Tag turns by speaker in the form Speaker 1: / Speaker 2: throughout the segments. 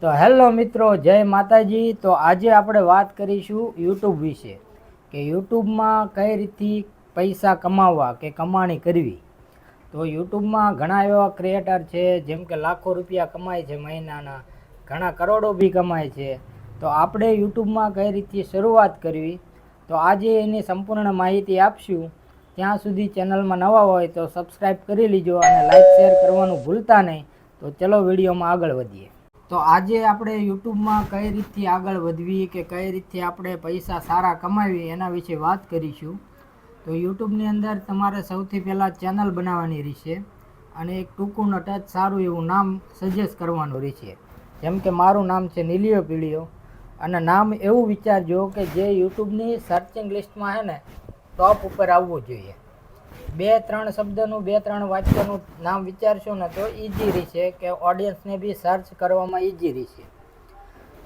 Speaker 1: તો હેલો મિત્રો, જય માતાજી। તો આજે આપણે વાત કરીશું યુટ્યુબ વિશે કે યુટ્યુબમાં કઈ રીતથી પૈસા કમાવવા કે કમાણી કરવી। તો યુટ્યુબમાં ઘણા એવા ક્રિએટર છે જેમ કે લાખો રૂપિયા કમાય છે મહિનાના, ઘણા કરોડો બી કમાય છે। તો આપણે યુટ્યુબમાં કઈ રીતથી શરૂઆત કરવી, તો આજે એની સંપૂર્ણ માહિતી આપશું। ત્યાં સુધી ચેનલમાં નવા હોય તો સબસ્ક્રાઈબ કરી લીજો અને લાઈક શેર કરવાનું ભૂલતા નહીં। તો ચલો વિડીયોમાં આગળ વધીએ। તો આજે આપણે યુટ્યુબમાં કઈ રીતથી આગળ વધવી કે કઈ રીતથી આપણે પૈસા સારા કમાવી એના વિશે વાત કરીશું। તો યુટ્યુબની અંદર તમારે સૌથી પહેલાં ચેનલ બનાવવાની રહેશે અને એક ટૂંકું ટચ સારું એવું નામ સજેસ્ટ કરવાનું રહેશે। જેમ કે મારું નામ છે નીલિયો પીળિયો, અને નામ એવું વિચારજો કે જે યુટ્યુબની સર્ચિંગ લિસ્ટમાં છે ને ટોપ ઉપર આવવું જોઈએ। 2-3 શબ્દનું 2-3 વાક્યનું નામ વિચારશો ને તો ઇઝી રહેશે કે ઓડિયન્સને બી સર્ચ કરવામાં ઇઝી રહેશે।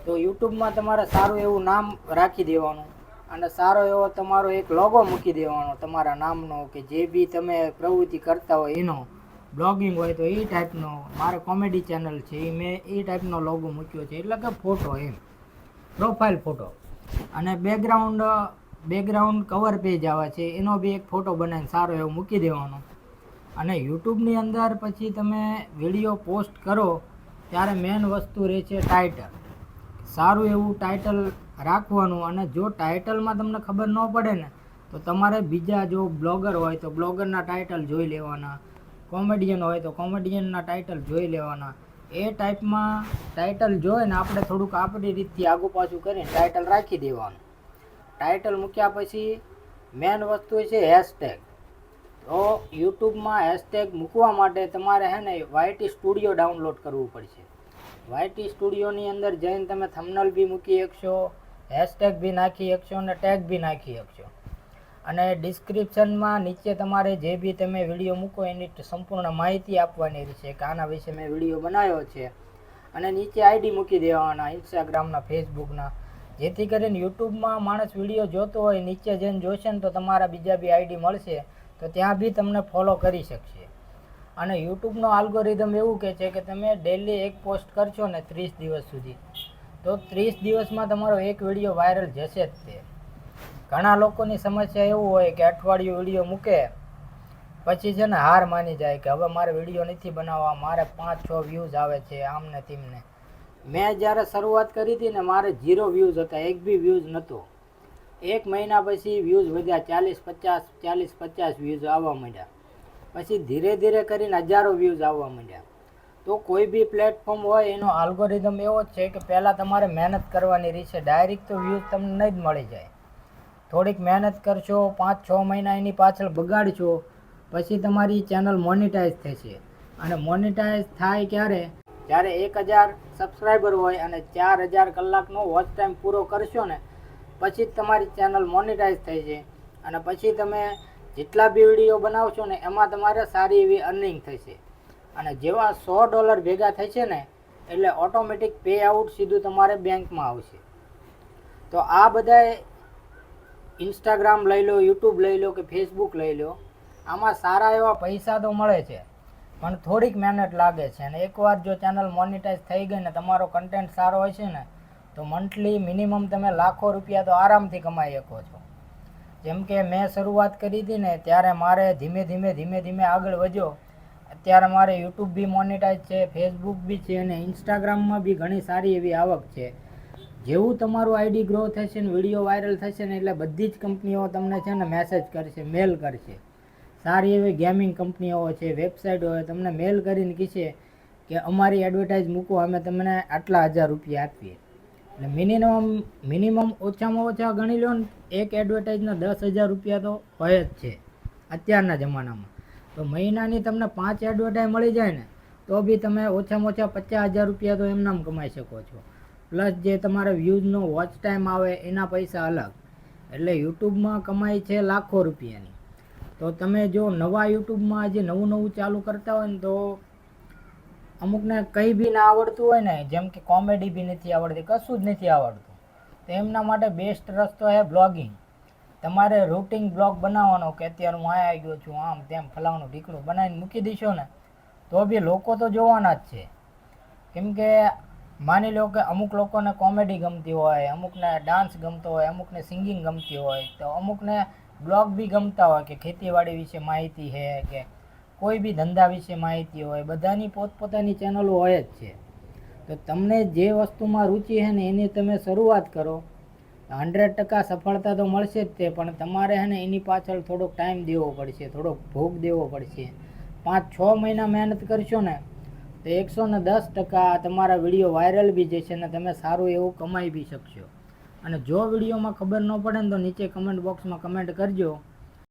Speaker 1: તો યુટ્યુબમાં તમારે સારું એવું નામ રાખી દેવાનું અને સારો એવો તમારો એક લોગો મૂકી દેવાનો તમારા નામનો, કે જે બી તમે પ્રવૃત્તિ કરતા હોય એનો। બ્લોગિંગ હોય તો એ ટાઈપનો, મારે કોમેડી ચેનલ છે એ મેં એ ટાઈપનો લોગો મૂક્યો છે, એટલે કે ફોટો એમ, પ્રોફાઇલ ફોટો। અને બેકગ્રાઉન્ડ કવર પેજ આવે છે એનો બી એક ફોટો બનાવીને સારો એવો મૂકી દેવાનો। અને યુટ્યુબની અંદર પછી તમે વિડીયો પોસ્ટ કરો ત્યારે મેન વસ્તુ રહે છે ટાઇટલ। સારું એવું ટાઇટલ રાખવાનું, અને જો ટાઇટલમાં તમને ખબર ન પડે ને તો તમારે બીજા જો બ્લોગર હોય તો બ્લોગરના ટાઇટલ જોઈ લેવાના, કોમેડિયન હોય તો કોમેડિયનના ટાઇટલ જોઈ લેવાના। એ ટાઈપમાં ટાઇટલ જોઈને આપણે થોડુંક આપણી રીતથી આગુ પાછું કરીને ટાઇટલ રાખી દેવાનું। ટાઇટલ મૂક્યા પછી મેન વસ્તુ છે હેશટેગ। તો યુટ્યુબમાં હેશટેગ મૂકવા માટે તમારે છે ને YT સ્ટુડિયો ડાઉનલોડ કરવું પડશે। YT સ્ટુડિયોની અંદર જઈને તમે થંબનેલ બી મૂકી શકશો, હેશટેગ બી નાખી શકશો અને ટેગ બી નાખી શકશો। અને ડિસ્ક્રિપ્શનમાં નીચે તમારે જે બી તમે વિડીયો મૂકો એની સંપૂર્ણ માહિતી આપવાની રહેશે કે આના વિશે મેં વિડીયો બનાવ્યો છે, અને નીચે આઈડી મૂકી દેવાના ઇન્સ્ટાગ્રામના, ફેસબુકના, જેથી કરીને યુટ્યુબમાં માણસ વિડીયો જોતો હોય નીચે જઈને જોશે ને તો તમારા બીજા બી આઈડી મળશે, તો ત્યાં બી તમને ફોલો કરી શકશે। અને યુટ્યુબનો આલ્ગોરિધમ એવું કહે છે કે તમે ડેલી એક પોસ્ટ કરશો ને 30 દિવસ સુધી, તો 30 દિવસમાં તમારો એક વિડીયો વાયરલ જશે જ તે। ઘણા લોકોની સમસ્યા એવું હોય કે અઠવાડિયું વિડીયો મૂકે પછી છે ને હાર માની જાય કે હવે મારે વિડીયો નથી બનાવવા, મારે 5-6 વ્યૂઝ આવે છે આમ ને તેમને। મેં જ્યારે શરૂઆત કરી હતી ને મારે 0 વ્યૂઝ હતા, એક બી વ્યૂઝ નહોતો। 1 મહિના પછી વ્યૂઝ વધ્યા 40-50 વ્યૂઝ આવવા માંડ્યા, પછી ધીરે ધીરે કરીને હજારો વ્યૂઝ આવવા માંડ્યા। તો કોઈ બી પ્લેટફોર્મ હોય એનો આલ્ગોરિધમ એવો જ છે કે પહેલાં તમારે મહેનત કરવાની રહેશે, ડાયરેક્ટ તો વ્યૂઝ તમને નહીં જ મળી જાય। થોડીક મહેનત કરશો, 5-6 મહિના એની પાછળ બગાડશો, પછી તમારી ચેનલ મોનિટાઈઝ થશે। અને મોનિટાઈઝ થાય ક્યારે? જ્યારે 1000 સબસ્ક્રાઈબર હોય અને 4000 કલાકનો વોચ ટાઈમ પૂરો કરશો ને પછી જ તમારી ચેનલ મોનિટાઈઝ થઈ છે। અને પછી તમે જેટલા બી વિડીયો બનાવશો ને એમાં તમારે સારી એવી અર્નિંગ થશે। અને જેવા $100 ભેગા થશે ને એટલે ઓટોમેટિક પે આઉટ સીધું તમારે બેંકમાં આવશે। તો આ બધાય ઇન્સ્ટાગ્રામ લઈ લો, યુટ્યુબ લઈ લો કે ફેસબુક લઈ લો, આમાં સારા એવા પૈસા તો મળે છે પણ થોડીક મહેનત લાગે છે। અને એકવાર જો ચેનલ મોનિટાઈઝ થઈ ગઈ ને, તમારો કન્ટેન્ટ સારો હોય છે ને, તો મંથલી મિનિમમ તમે લાખો રૂપિયા તો આરામથી કમાઈ શકો છો। જેમ કે મેં શરૂઆત કરી હતી ને ત્યારે મારે ધીમે ધીમે આગળ વધ્યો, અત્યારે મારે યુટ્યુબ બી મોનિટાઈઝ છે, ફેસબુક બી છે અને ઇન્સ્ટાગ્રામમાં બી ઘણી સારી એવી આવક છે। જેવું તમારું આઈડી ગ્રો થશે ને વિડીયો વાયરલ થશે ને એટલે બધી જ કંપનીઓ તમને છે ને મેસેજ કરશે, મેલ કરશે। સારી એવી ગેમિંગ કંપનીઓ છે, વેબસાઇટ હોય, તમને મેલ કરીને કહેશે કે અમારી એડવર્ટાઇઝ મૂકો, અમે તમને આટલા 1000 રૂપિયા આપીએ। એટલે મિનિમમ ઓછામાં ઓછા ગણી લો ને એક એડવર્ટાઇઝના 10,000 રૂપિયા તો હોય જ છે અત્યારના જમાનામાં। તો મહિનાની તમને 5 એડવર્ટાઇઝ મળી જાય ને તો બી તમે ઓછામાં ઓછા 50,000 રૂપિયા તો એમનામ કમાઈ શકો છો। પ્લસ જે તમારા વ્યૂઝનો વોચ ટાઈમ આવે એના પૈસા અલગ, એટલે યુટ્યુબમાં કમાઈ છે લાખો રૂપિયાની। તો તમે જો નવા યુટ્યુબમાં જે નવું ચાલુ કરતા હોય ને તો અમુકને કંઈ બી ના આવડતું હોય ને, જેમ કે કોમેડી બી નથી આવડતી, કશું જ નથી આવડતું, તો એમના માટે બેસ્ટ રસ્તો છે બ્લોગિંગ। તમારે રૂટિન બ્લોગ બનાવવાનો કે અત્યારે હું આવી ગયો છું, આમ તેમ ફલાણું ઢીકણું બનાવીને મૂકી દઈશો ને તો બી લોકો તો જોવાના જ છે। કેમ કે માની લો કે અમુક લોકોને કોમેડી ગમતી હોય, અમુકને ડાન્સ ગમતો હોય, અમુકને સિંગિંગ ગમતી હોય, તો અમુકને બ્લોગ બી ગમતા હોય કે ખેતીવાડી વિશે માહિતી છે કે કોઈ બી ધંધા વિશે માહિતી હોય. બધાની પોતપોતાની ચેનલો હોય જ છે. તો તમને જે વસ્તુમાં રુચિ છે ને એની તમે શરૂઆત કરો. 100% સફળતા તો મળશે જ તે, પણ તમારે છે ને એની પાછળ થોડોક ટાઈમ દેવો પડશે, થોડોક ભોગ દેવો પડશે. 5-6 મહિના મહેનત કરશો ને તો 110% તમારા વિડીયો વાયરલ બી જશે ને તમે સારું એવું કમાઈ બી શકશો. અને જો વિડીયોમાં ખબર ન પડે ને તો નીચે કમેન્ટ બોક્સમાં કમેન્ટ કરજો